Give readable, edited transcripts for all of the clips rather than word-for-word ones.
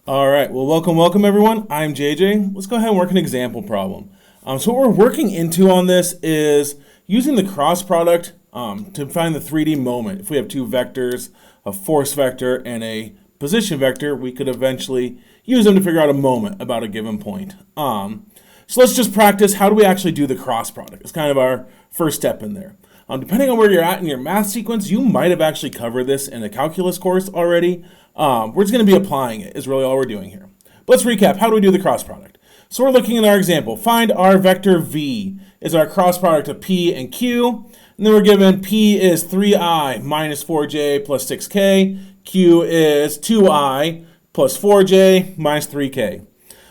All right, well, welcome everyone. I'm JJ. Let's go ahead and work an example problem. So what we're working into on this is using the cross product to find the 3D moment. If we have two vectors, a force vector and a position vector, we could eventually use them to figure out a moment about a given point. So let's just practice how do we actually do the cross product. It's kind of our first step in there. Depending on where you're at in your math sequence, you might have actually covered this in a calculus course already. We're just going to be applying it is really all we're doing here. But let's recap. How do we do the cross product? So we're looking at our example. Find our vector v is our cross product of p and q. And then we're given p is 3i minus 4j plus 6k. Q is 2i plus 4j minus 3k.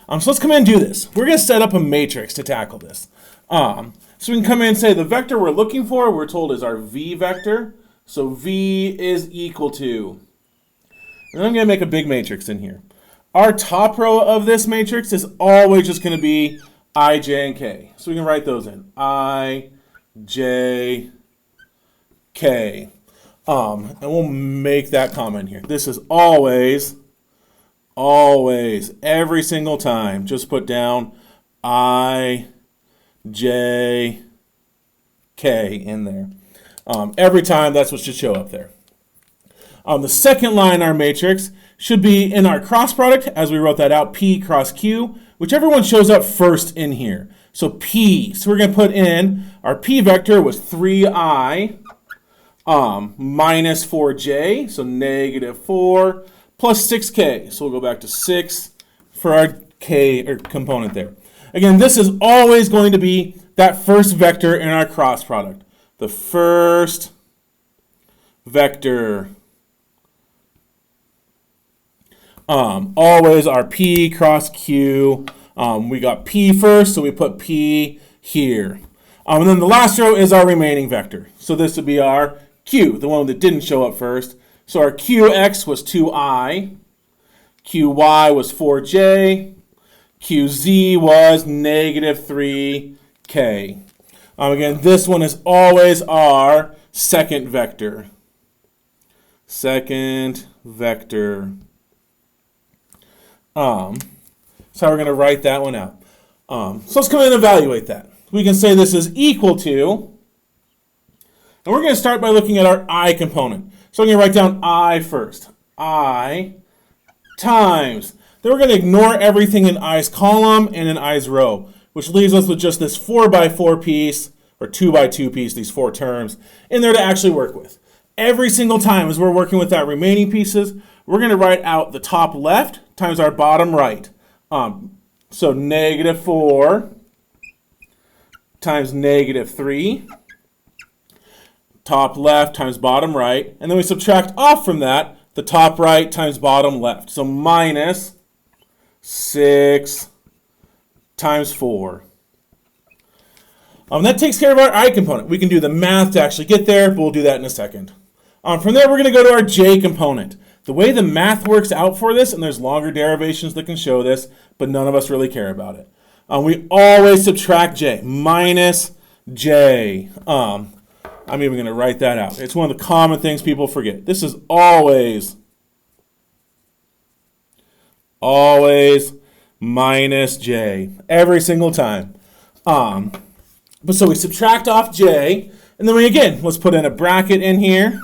So let's come in and do this. We're going to set up a matrix to tackle this. So we can come in and say the vector we're looking for, we're told is our v vector. So v is equal to, and I'm going to make a big matrix in here. Our top row of this matrix is always just going to be I, j, and k. So we can write those in. I, j, k. And we'll make that comment here. This is always, every single time, just put down I, j, k in there. Every time, that's what should show up there. The second line in our matrix should be in our cross product, as we wrote that out, p cross q, whichever one shows up first in here. So p, so we're going to put in, our p vector was 3i minus 4j, so negative 4, plus 6k. So we'll go back to 6 for our k or component there. Again, this is always going to be that first vector in our cross product. The first vector. Always our p cross q. We got p first, so we put p here. And then the last row is our remaining vector. So this would be our q, the one that didn't show up first. So our qx was 2i, qy was 4j, qz was negative 3k. Again, this one is always our second vector. Second vector. So we're going to write that one out. So let's come in and evaluate that. We can say this is equal to, and we're going to start by looking at our I component. So I'm going to write down I first. I times. Then we're going to ignore everything in I's column and in I's row, which leaves us with just this 4x4 piece, or 2x2 piece, these four terms, in there to actually work with. Every single time as we're working with that remaining pieces, we're going to write out the top left times our bottom right. So negative 4 times negative 3, top left times bottom right, and then we subtract off from that the top right times bottom left. So minus 6 times 4. That takes care of our I component. We can do the math to actually get there, but we'll do that in a second. From there, we're going to go to our j component. The way the math works out for this, and there's longer derivations that can show this, but none of us really care about it. We always subtract j, minus j. I'm even going to write that out. It's one of the common things people forget. This is always minus j, every single time. But so we subtract off j, and then let's put in a bracket in here.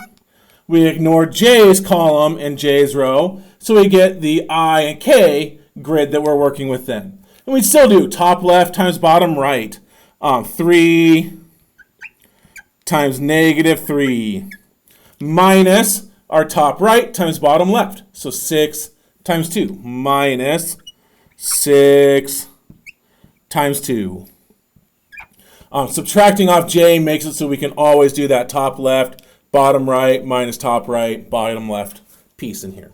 We ignore j's column and j's row, so we get the I and k grid that we're working with then. And we still do top left times bottom right. 3 times negative 3 minus our top right times bottom left. So 6 times 2 minus 6 times 2. Subtracting off j makes it so we can always do that top left, bottom right, minus top right, bottom left piece in here.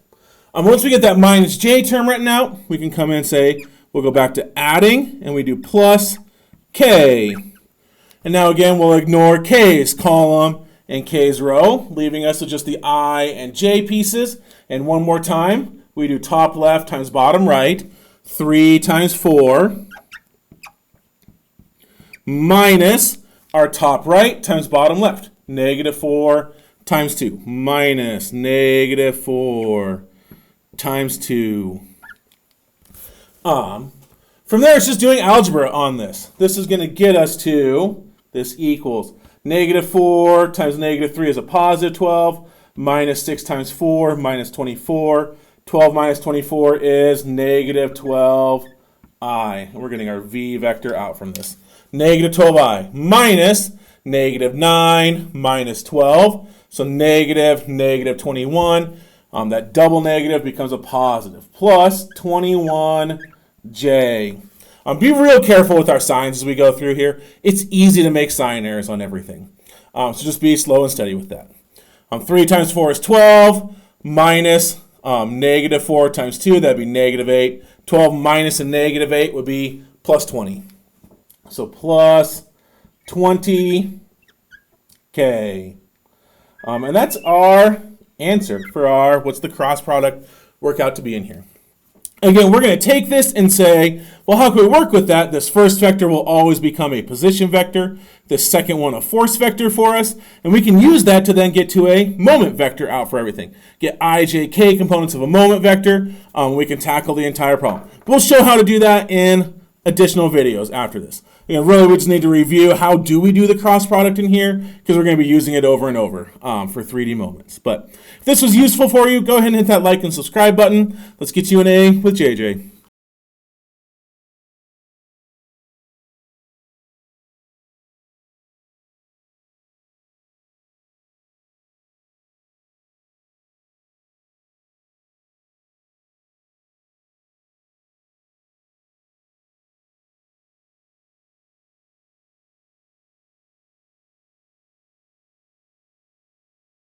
Once we get that minus j term written out, we can come in and say, we'll go back to adding, and we do plus k. And now again, we'll ignore k's column and k's row, leaving us with just the I and j pieces. And one more time, we do top left times bottom right, 3 times 4, minus our top right times bottom left, negative 4 times 2 minus negative 4 times 2. From there, it's just doing algebra on this. This is going to get us to, this equals negative 4 times negative 3 is a positive 12, minus 6 times 4, minus 24. 12 minus 24 is negative 12i. And we're getting our v vector out from this. Negative 12i minus negative 9 minus 12. So negative 21. That double negative becomes a positive. Plus 21j. Be real careful with our signs as we go through here. It's easy to make sign errors on everything. So just be slow and steady with that. 3 times 4 is 12, minus negative 4 times 2, that'd be negative 8. 12 minus a negative 8 would be plus 20. So plus 20k. And that's our answer for our, what's the cross product work out to be in here. Again, we're going to take this and say, well, how can we work with that? This first vector will always become a position vector. This second one a force vector for us. And we can use that to then get to a moment vector out for everything. Get I, j, k components of a moment vector. We can tackle the entire problem. We'll show how to do that in additional videos after this. Really, we just need to review how do we do the cross product in here, because we're going to be using it over and over for 3D moments. But if this was useful for you, go ahead and hit that like and subscribe button. Let's get you an A with JJ.